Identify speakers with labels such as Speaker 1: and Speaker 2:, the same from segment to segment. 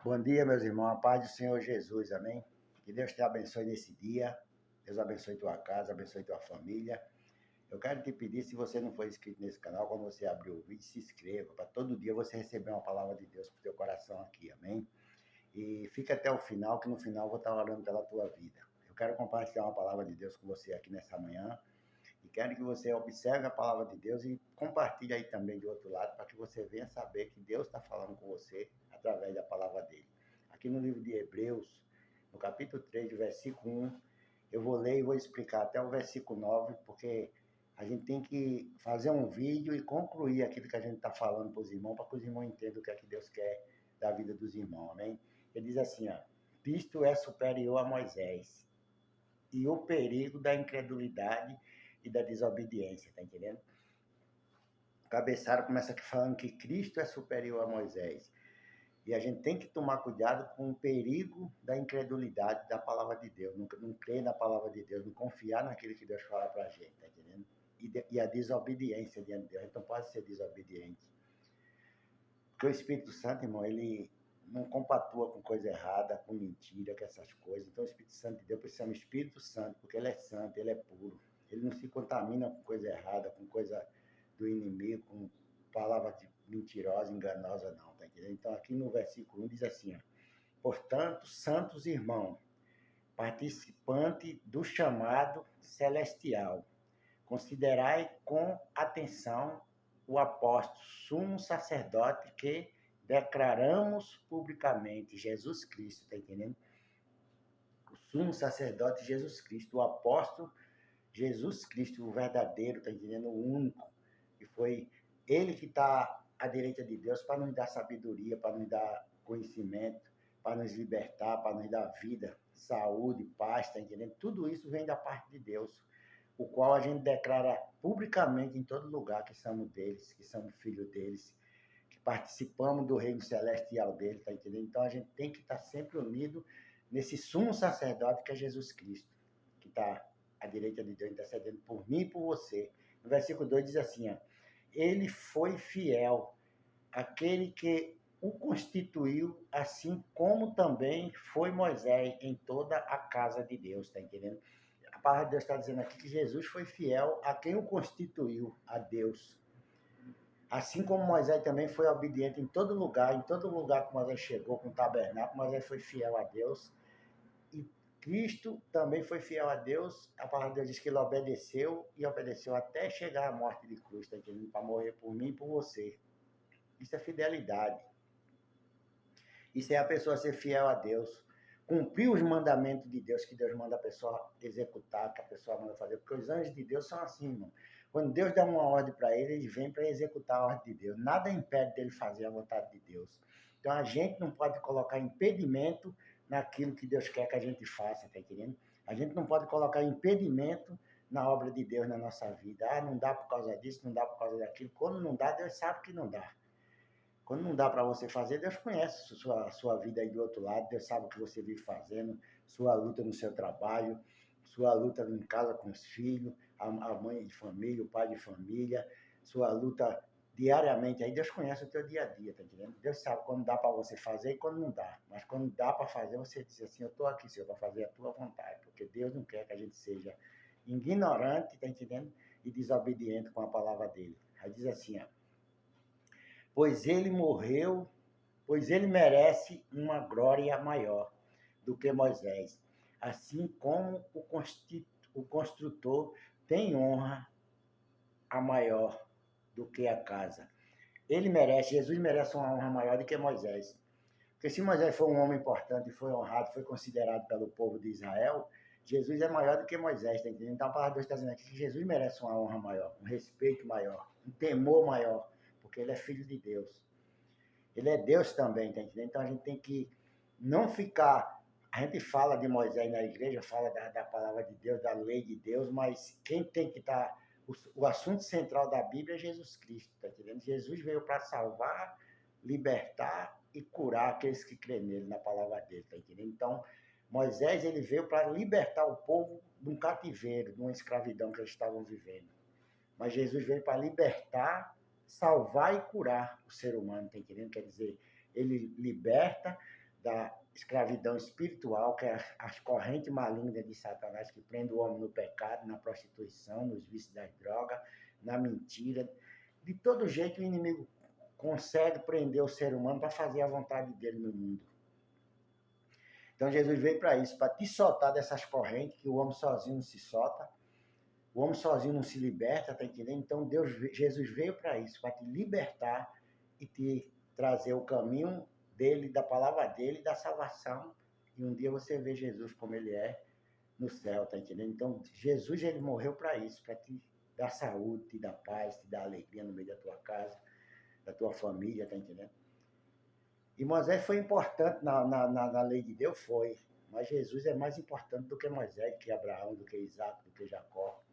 Speaker 1: Bom dia, meus irmãos. A paz do Senhor Jesus, amém? Que Deus te abençoe nesse dia. Deus abençoe tua casa, abençoe tua família. Eu quero te pedir, se você não for inscrito nesse canal, quando você abrir o vídeo, se inscreva, para todo dia você receber uma palavra de Deus para o teu coração aqui, amém? E fica até o final, que no final eu vou estar orando pela tua vida. Eu quero compartilhar uma palavra de Deus com você aqui nessa manhã. E quero que você observe a palavra de Deus e compartilhe aí também do outro lado, para que você venha saber que Deus está falando com você através da palavra dele. Aqui no livro de Hebreus, no capítulo 3, versículo 1, eu vou ler e vou explicar até o versículo 9, porque a gente tem que fazer um vídeo e concluir aquilo que a gente está falando para os irmãos, para que os irmãos entendam o que é que Deus quer da vida dos irmãos, amém? Ele diz assim, ó, Cristo é superior a Moisés, e o perigo da incredulidade e da desobediência, tá entendendo? O cabeçalho começa aqui falando que Cristo é superior a Moisés. E a gente tem que tomar cuidado com o perigo da incredulidade da palavra de Deus, não crer na palavra de Deus, não confiar naquilo que Deus fala pra gente, tá entendendo? E a desobediência diante de Deus, a gente não pode ser desobediente. Porque o Espírito Santo, irmão, ele não compatua com coisa errada, com mentira, com essas coisas. Então o Espírito Santo de Deus precisa ser um Espírito Santo, porque ele é santo, ele é puro. Ele não se contamina com coisa errada, com coisa do inimigo, com palavra mentirosa, enganosa, não, tá entendendo? Então aqui no versículo 1 diz assim, ó, portanto, santos irmãos, participante do chamado celestial, considerai com atenção o apóstolo sumo sacerdote que declaramos publicamente, Jesus Cristo, tá entendendo? O sumo sacerdote Jesus Cristo, o apóstolo Jesus Cristo, o verdadeiro, tá entendendo? O único, que foi ele que está à direita de Deus para nos dar sabedoria, para nos dar conhecimento, para nos libertar, para nos dar vida, saúde, paz, tá entendendo? Tudo isso vem da parte de Deus, o qual a gente declara publicamente em todo lugar que somos deles, que somos filhos deles, que participamos do reino celestial dele, tá entendendo? Então a gente tem que estar sempre unido nesse sumo sacerdote que é Jesus Cristo, que está à direita de Deus intercedendo por mim e por você. No versículo 2 diz assim, ó, ele foi fiel, aquele que o constituiu, assim como também foi Moisés em toda a casa de Deus, tá entendendo? A palavra de Deus está dizendo aqui que Jesus foi fiel a quem o constituiu, a Deus. Assim como Moisés também foi obediente em todo lugar que Moisés chegou com o tabernáculo, Moisés foi fiel a Deus. E Cristo também foi fiel a Deus. A palavra de Deus diz que ele obedeceu até chegar à morte de cruz, tá entendendo? Para morrer por mim e por você. Isso é fidelidade. Isso é a pessoa ser fiel a Deus. Cumprir os mandamentos de Deus, que Deus manda a pessoa executar, que a pessoa manda fazer. Porque os anjos de Deus são assim, irmão. Quando Deus dá uma ordem para ele, ele vem para executar a ordem de Deus. Nada impede dele fazer a vontade de Deus. Então a gente não pode colocar impedimento naquilo que Deus quer que a gente faça, tá entendendo? A gente não pode colocar impedimento na obra de Deus na nossa vida. Ah, não dá por causa disso, não dá por causa daquilo. Quando não dá, Deus sabe que não dá. Quando não dá para você fazer, Deus conhece sua vida aí do outro lado, Deus sabe o que você vive fazendo, sua luta no seu trabalho, sua luta em casa com os filhos, a mãe de família, o pai de família, sua luta diariamente. Aí Deus conhece o teu dia a dia, tá entendendo? Deus sabe quando dá para você fazer e quando não dá. Mas quando dá para fazer, você diz assim, eu estou aqui, Senhor, para fazer a tua vontade, porque Deus não quer que a gente seja ignorante, tá entendendo? E desobediente com a palavra dele. Aí diz assim, ó, pois ele morreu, pois ele merece uma glória maior do que Moisés, assim como o construtor tem honra a maior do que a casa. Ele merece, Jesus merece uma honra maior do que Moisés. Porque se Moisés foi um homem importante, foi honrado, foi considerado pelo povo de Israel, Jesus é maior do que Moisés, tá entendendo? Então a palavra de Deus está dizendo aqui que Jesus merece uma honra maior, um respeito maior, um temor maior, porque ele é filho de Deus. Ele é Deus também, tá entendendo? Então a gente tem que não ficar. A gente fala de Moisés na igreja, fala da palavra de Deus, da lei de Deus, mas quem tem que estar. O assunto central da Bíblia é Jesus Cristo, tá entendendo? Jesus veio para salvar, libertar e curar aqueles que crêem nele, na palavra dele, tá entendendo? Então, Moisés ele veio para libertar o povo de um cativeiro, de uma escravidão que eles estavam vivendo. Mas Jesus veio para libertar, salvar e curar o ser humano, tá entendendo? Quer dizer, ele liberta, da escravidão espiritual, que é as correntes malignas de Satanás que prende o homem no pecado, na prostituição, nos vícios das drogas, na mentira. De todo jeito o inimigo consegue prender o ser humano para fazer a vontade dele no mundo. Então Jesus veio para isso, para te soltar dessas correntes, que o homem sozinho não se solta, o homem sozinho não se liberta, tá entendendo? Então Jesus veio para isso, para te libertar e te trazer o caminho dele, da palavra dele, da salvação. E um dia você vê Jesus como ele é no céu, tá entendendo? Então Jesus, ele morreu para isso, para te dar saúde, te dar paz, te dar alegria no meio da tua casa, da tua família, tá entendendo? E Moisés foi importante na lei de Deus, foi. Mas Jesus é mais importante do que Moisés, do que Abraão, do que Isaac, do que Jacó.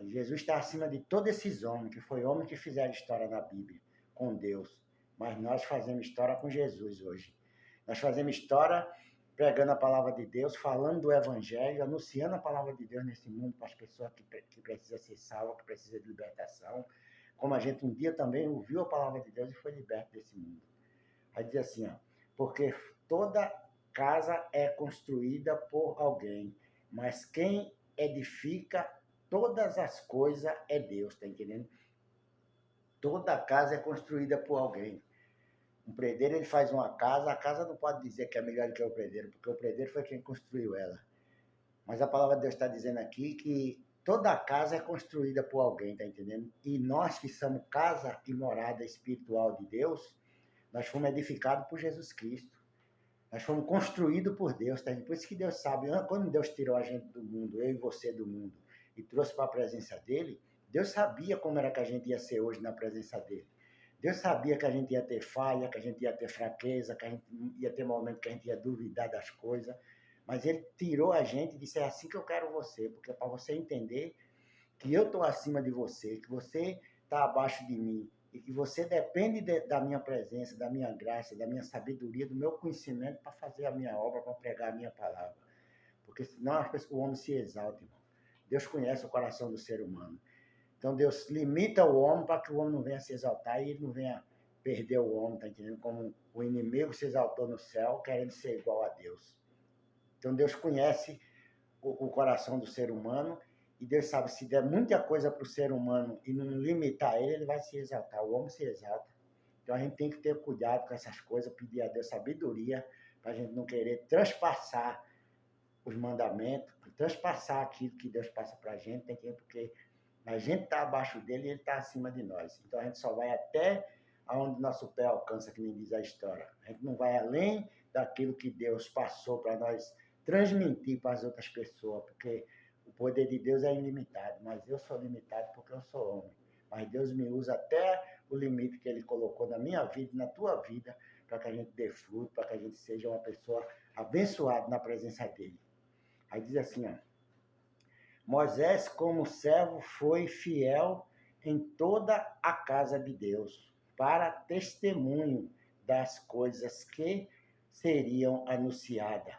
Speaker 1: Jesus está acima de todos esses homens, que foi homem que fizeram história na Bíblia, com Deus. Mas nós fazemos história com Jesus hoje. Nós fazemos história pregando a palavra de Deus, falando do Evangelho, anunciando a palavra de Deus nesse mundo para as pessoas que precisam ser salvas, que precisam de libertação. Como a gente um dia também ouviu a palavra de Deus e foi liberto desse mundo. Aí diz assim, ó, porque toda casa é construída por alguém, mas quem edifica todas as coisas é Deus, tá entendendo? Toda casa é construída por alguém. Um predeiro, ele faz uma casa, a casa não pode dizer que é melhor do que o predeiro, porque o predeiro foi quem construiu ela. Mas a palavra de Deus está dizendo aqui que toda casa é construída por alguém, tá entendendo? E nós que somos casa e morada espiritual de Deus, nós fomos edificados por Jesus Cristo. Nós fomos construídos por Deus. Tá? Por isso que Deus sabe, quando Deus tirou a gente do mundo, eu e você do mundo, e trouxe para a presença dele, Deus sabia como era que a gente ia ser hoje na presença dele. Deus sabia que a gente ia ter falha, que a gente ia ter fraqueza, que a gente ia ter momentos que a gente ia duvidar das coisas. Mas ele tirou a gente e disse, é assim que eu quero você, porque é para você entender que eu estou acima de você, que você está abaixo de mim, e que você depende da minha presença, da minha graça, da minha sabedoria, do meu conhecimento para fazer a minha obra, para pregar a minha palavra. Porque senão o homem se exalta, irmão. Deus conhece o coração do ser humano. Então Deus limita o homem para que o homem não venha se exaltar e ele não venha perder o homem, tá entendendo? Como o inimigo se exaltou no céu, querendo ser igual a Deus. Então Deus conhece o coração do ser humano e Deus sabe, se der muita coisa para o ser humano e não limitar ele, ele vai se exaltar. O homem se exalta. Então a gente tem que ter cuidado com essas coisas, pedir a Deus sabedoria, para a gente não querer transpassar os mandamentos, transpassar aquilo que Deus passa para a gente, porque a gente está abaixo dele e ele está acima de nós. Então a gente só vai até aonde nosso pé alcança, que nem diz a história. A gente não vai além daquilo que Deus passou para nós transmitir para as outras pessoas, porque o poder de Deus é ilimitado, mas eu sou limitado porque eu sou homem. Mas Deus me usa até o limite que ele colocou na minha vida e na tua vida, para que a gente dê fruto, para que a gente seja uma pessoa abençoada na presença dele. Aí diz assim, ó, Moisés, como servo, foi fiel em toda a casa de Deus, para testemunho das coisas que seriam anunciadas.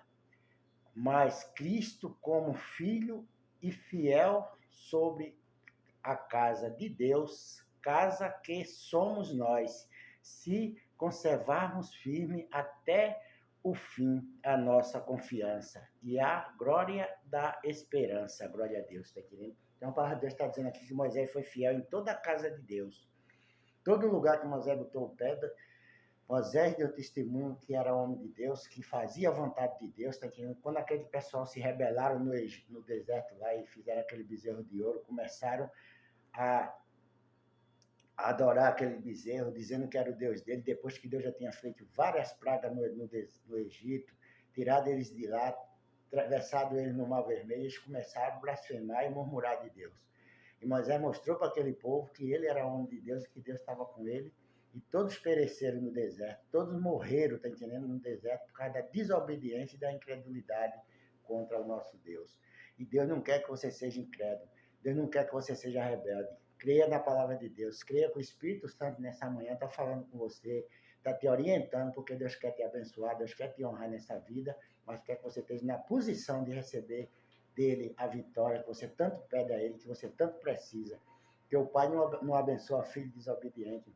Speaker 1: Mas Cristo, como filho e fiel sobre a casa de Deus, casa que somos nós, se conservarmos firme até o fim a nossa confiança e a glória da esperança. Glória a Deus, está querendo? Então a palavra de Deus está dizendo aqui que Moisés foi fiel em toda a casa de Deus. Todo lugar que Moisés botou o pé, Moisés deu testemunho que era homem de Deus, que fazia a vontade de Deus, tá entendendo? Quando aquele pessoal se rebelaram no deserto lá e fizeram aquele bezerro de ouro, começaram a adorar aquele bezerro, dizendo que era o Deus dele, depois que Deus já tinha feito várias pragas no Egito, tirado eles de lá, atravessado eles no Mar Vermelho, eles começaram a blasfemar e murmurar de Deus. E Moisés mostrou para aquele povo que ele era homem de Deus, que Deus estava com ele, e todos pereceram no deserto, todos morreram, tá entendendo, no deserto, por causa da desobediência e da incredulidade contra o nosso Deus. E Deus não quer que você seja incrédulo, Deus não quer que você seja rebelde. Creia na palavra de Deus, creia que o Espírito Santo nessa manhã está falando com você, está te orientando, porque Deus quer te abençoar, Deus quer te honrar nessa vida, mas quer que você esteja na posição de receber dele a vitória, que você tanto pede a ele, que você tanto precisa. Porque o pai não abençoa filho desobediente.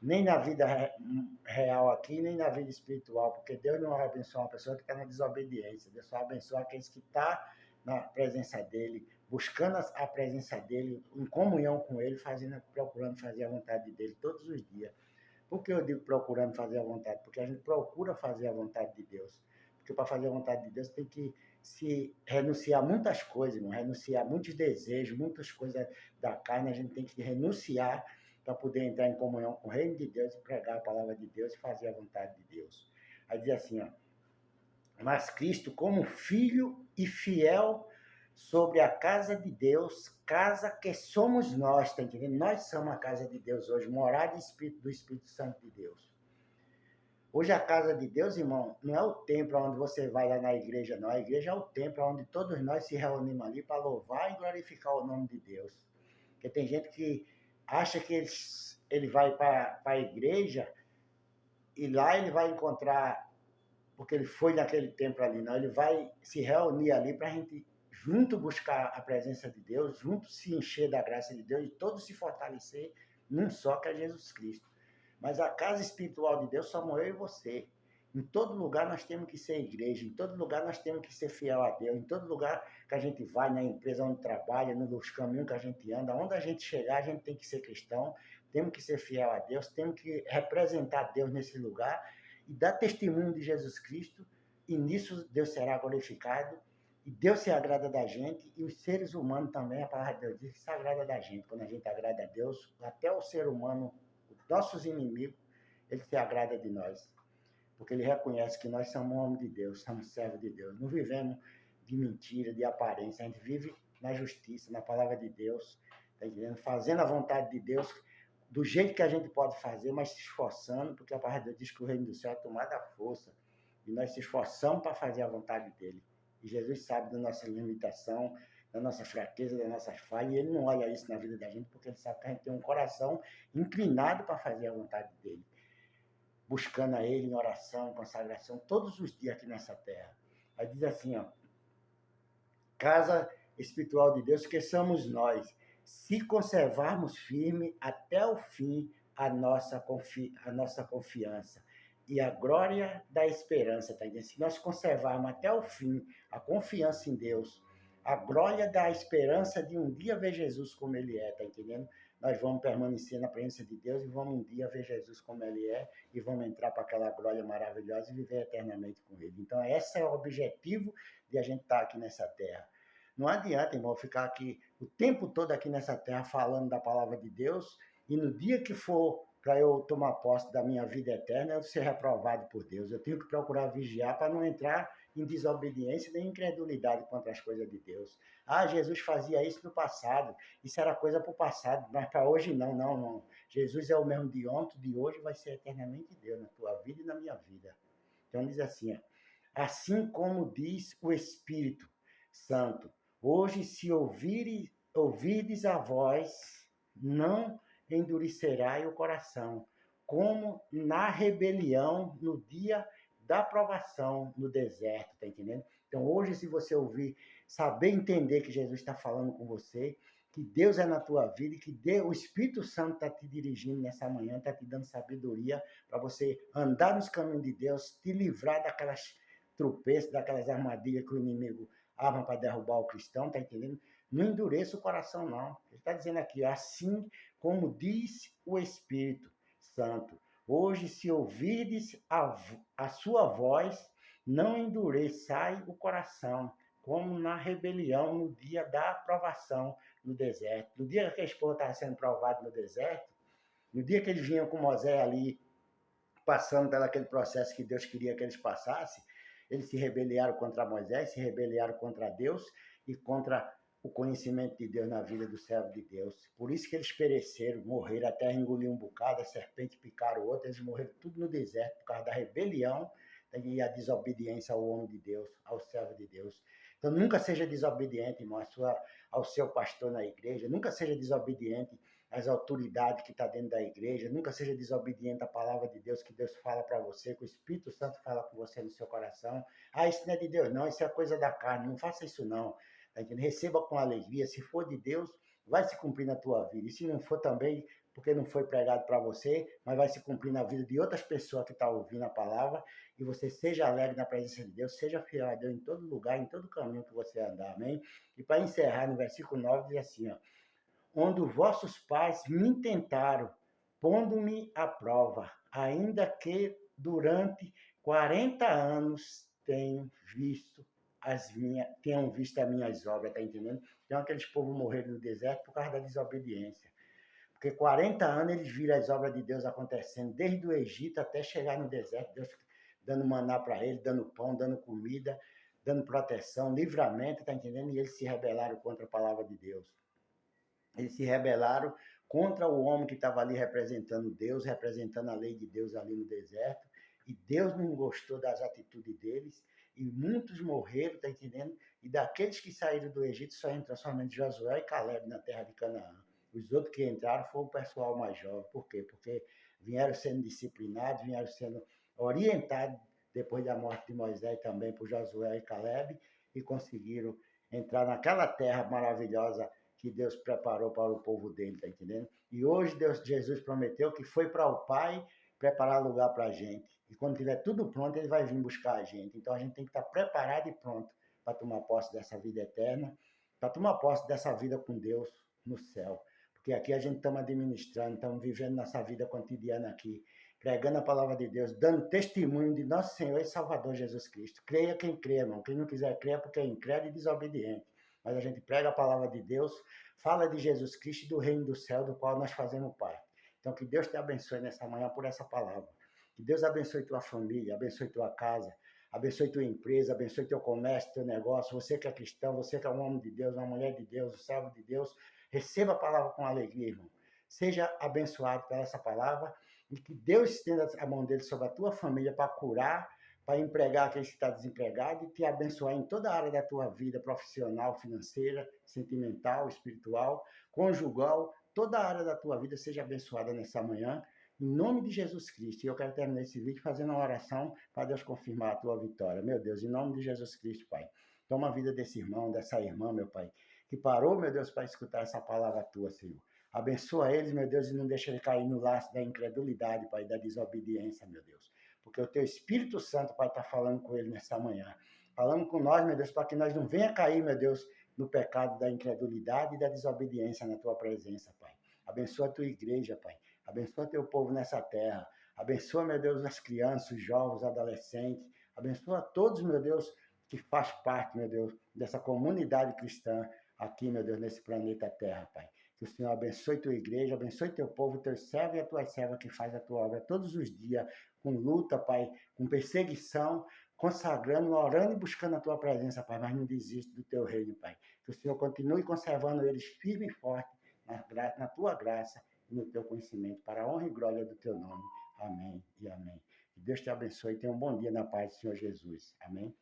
Speaker 1: nem na vida real aqui, nem na vida espiritual, porque Deus não vai abençoar uma pessoa que está na desobediência. Deus só abençoa aqueles que estão na presença dele, buscando a presença dele, em comunhão com ele, procurando fazer a vontade dele todos os dias. Por que eu digo procurando fazer a vontade? Porque a gente procura fazer a vontade de Deus. Porque para fazer a vontade de Deus tem que se renunciar a muitas coisas, irmão, renunciar a muitos desejos, muitas coisas da carne, a gente tem que renunciar para poder entrar em comunhão com o reino de Deus e pregar a palavra de Deus e fazer a vontade de Deus. Aí diz assim, ó, mas Cristo, como filho e fiel sobre a casa de Deus, casa que somos nós, tá entendendo? Nós somos a casa de Deus hoje, morada do Espírito Santo de Deus. Hoje a casa de Deus, irmão, não é o templo onde você vai lá na igreja, não. A igreja é o templo onde todos nós se reunimos ali para louvar e glorificar o nome de Deus. Porque tem gente que acha que ele vai para a igreja e lá ele vai encontrar, porque ele foi naquele templo ali, não. Ele vai se reunir ali para a gente junto buscar a presença de Deus, junto se encher da graça de Deus e todos se fortalecer num só que é Jesus Cristo. Mas a casa espiritual de Deus somos eu e você. Em todo lugar nós temos que ser igreja, em todo lugar nós temos que ser fiel a Deus, em todo lugar que a gente vai, na empresa onde trabalha, nos caminhos que a gente anda, onde a gente chegar, a gente tem que ser cristão, temos que ser fiel a Deus, temos que representar Deus nesse lugar e dar testemunho de Jesus Cristo, e nisso Deus será glorificado, e Deus se agrada da gente, e os seres humanos também, a palavra de Deus diz que se agrada da gente. Quando a gente agrada a Deus, até o ser humano, nossos inimigos, ele se agrada de nós. Porque ele reconhece que nós somos homens de Deus, somos servos de Deus. Não vivemos de mentira, de aparência. A gente vive na justiça, na palavra de Deus, tá entendendo? Fazendo a vontade de Deus do jeito que a gente pode fazer, mas se esforçando, porque a palavra de Deus diz que o reino do céu é tomada à força. E nós se esforçamos para fazer a vontade dele. E Jesus sabe da nossa limitação, da nossa fraqueza, das nossas falhas, e ele não olha isso na vida da gente, porque ele sabe que a gente tem um coração inclinado para fazer a vontade dele, buscando a ele em oração, em consagração, todos os dias aqui nessa terra. Aí diz assim, ó, casa espiritual de Deus, que somos nós, se conservarmos firme até o fim a nossa confiança e a glória da esperança, tá entendendo? Se nós conservarmos até o fim a confiança em Deus, a glória da esperança de um dia ver Jesus como ele é, tá entendendo? Nós vamos permanecer na presença de Deus e vamos um dia ver Jesus como ele é e vamos entrar para aquela glória maravilhosa e viver eternamente com ele. Então, esse é o objetivo de a gente estar aqui nessa terra. Não adianta, irmão, ficar aqui o tempo todo aqui nessa terra falando da palavra de Deus e no dia que for para eu tomar posse da minha vida eterna, eu ser reprovado por Deus. Eu tenho que procurar vigiar para não entrar em desobediência nem incredulidade contra as coisas de Deus. Ah, Jesus fazia isso no passado. Isso era coisa para o passado, mas para hoje não, não, não. Jesus é o mesmo de ontem, de hoje, vai ser eternamente Deus na tua vida e na minha vida. Então diz assim, ó, assim como diz o Espírito Santo, hoje se ouvirdes a voz, não endurecerá o coração, como na rebelião no dia da provação no deserto, tá entendendo? Então hoje, se você ouvir, saber entender que Jesus está falando com você, que Deus é na tua vida, que o Espírito Santo está te dirigindo nessa manhã, está te dando sabedoria para você andar nos caminhos de Deus, te livrar daquelas tropeços, daquelas armadilhas que o inimigo arma para derrubar o cristão, tá entendendo? Não endureça o coração, não. Ele está dizendo aqui, assim como diz o Espírito Santo, hoje se ouvirdes a sua voz, não endureçai o coração, como na rebelião no dia da aprovação no deserto. No dia que a esposa estava sendo provada no deserto, no dia que eles vinham com Moisés ali, passando pelaquele processo que Deus queria que eles passassem, eles se rebelaram contra Moisés, se rebelaram contra Deus e contra o conhecimento de Deus na vida do servo de Deus. Por isso que eles pereceram, morreram, a terra engoliu um bocado, a serpente picaram o outro, eles morreram tudo no deserto por causa da rebelião e a desobediência ao homem de Deus, ao servo de Deus. Então nunca seja desobediente, irmão, ao seu pastor na igreja, nunca seja desobediente às autoridades que estão dentro da igreja, nunca seja desobediente à palavra de Deus que Deus fala para você, que o Espírito Santo fala com você no seu coração. Ah, isso não é de Deus não, isso é coisa da carne, não faça isso não. Tá entendendo? Receba com alegria, se for de Deus, vai se cumprir na tua vida, e se não for também, porque não foi pregado para você, mas vai se cumprir na vida de outras pessoas que estão ouvindo a palavra, e você seja alegre na presença de Deus, seja fiel a Deus em todo lugar, em todo caminho que você andar, amém? E para encerrar, no versículo 9 diz assim, ó, onde vossos pais me tentaram, pondo-me à prova, ainda que durante 40 anos tenham visto as minhas obras, tá entendendo? Então aqueles povos morreram no deserto por causa da desobediência. Porque 40 anos eles viram as obras de Deus acontecendo, desde o Egito até chegar no deserto, Deus dando maná para eles, dando pão, dando comida, dando proteção, livramento, tá entendendo? E eles se rebelaram contra a palavra de Deus. Eles se rebelaram contra o homem que estava ali representando Deus, representando a lei de Deus ali no deserto. E Deus não gostou das atitudes deles. E muitos morreram, tá entendendo? E daqueles que saíram do Egito, só entrou somente Josué e Caleb na terra de Canaã. Os outros que entraram foram o pessoal mais jovem. Por quê? Porque vieram sendo disciplinados, vieram sendo orientados depois da morte de Moisés também por Josué e Caleb e conseguiram entrar naquela terra maravilhosa que Deus preparou para o povo dele, tá entendendo? E hoje Jesus prometeu que foi para o Pai preparar lugar para a gente. E quando tiver tudo pronto, ele vai vir buscar a gente. Então a gente tem que estar preparado e pronto para tomar posse dessa vida eterna, para tomar posse dessa vida com Deus no céu. Porque aqui a gente estamos administrando, estamos vivendo nossa vida cotidiana aqui, pregando a palavra de Deus, dando testemunho de nosso Senhor e Salvador Jesus Cristo. Creia quem crê, irmão. Quem não quiser crer é porque é incrédulo e desobediente. Mas a gente prega a palavra de Deus, fala de Jesus Cristo e do reino do céu, do qual nós fazemos parte. Então, que Deus te abençoe nessa manhã por essa palavra. Que Deus abençoe tua família, abençoe tua casa, abençoe tua empresa, abençoe teu comércio, teu negócio. Você que é cristão, você que é um homem de Deus, uma mulher de Deus, um servo de Deus, receba a palavra com alegria, irmão. Seja abençoado por essa palavra e que Deus estenda a mão dele sobre a tua família para curar, para empregar aquele que está desempregado e te abençoar em toda a área da tua vida, profissional, financeira, sentimental, espiritual, conjugal, toda a área da tua vida seja abençoada nessa manhã, em nome de Jesus Cristo. E eu quero terminar esse vídeo fazendo uma oração para Deus confirmar a tua vitória. Meu Deus, em nome de Jesus Cristo, Pai, toma a vida desse irmão, dessa irmã, meu Pai, que parou, meu Deus, para escutar essa palavra tua, Senhor. Abençoa eles, meu Deus, e não deixa ele cair no laço da incredulidade, Pai, da desobediência, meu Deus. Porque o teu Espírito Santo, Pai, está falando com ele nessa manhã. Falando com nós, meu Deus, para que nós não venha cair, meu Deus, no pecado da incredulidade e da desobediência na tua presença, Pai. Abençoa a tua igreja, Pai. Abençoa teu povo nessa terra. Abençoa, meu Deus, as crianças, os jovens, os adolescentes. Abençoa todos, meu Deus, que faz parte, meu Deus, dessa comunidade cristã aqui, meu Deus, nesse planeta Terra, Pai. Que o Senhor abençoe tua igreja, abençoe teu povo, teu servo e a tua serva que faz a tua obra todos os dias, com luta, Pai, com perseguição, consagrando, orando e buscando a tua presença, Pai, mas não desiste do teu reino, Pai. Que o Senhor continue conservando eles firme e forte na tua graça e no teu conhecimento, para a honra e glória do teu nome. Amém e amém. Que Deus te abençoe e tenha um bom dia na paz do Senhor Jesus. Amém.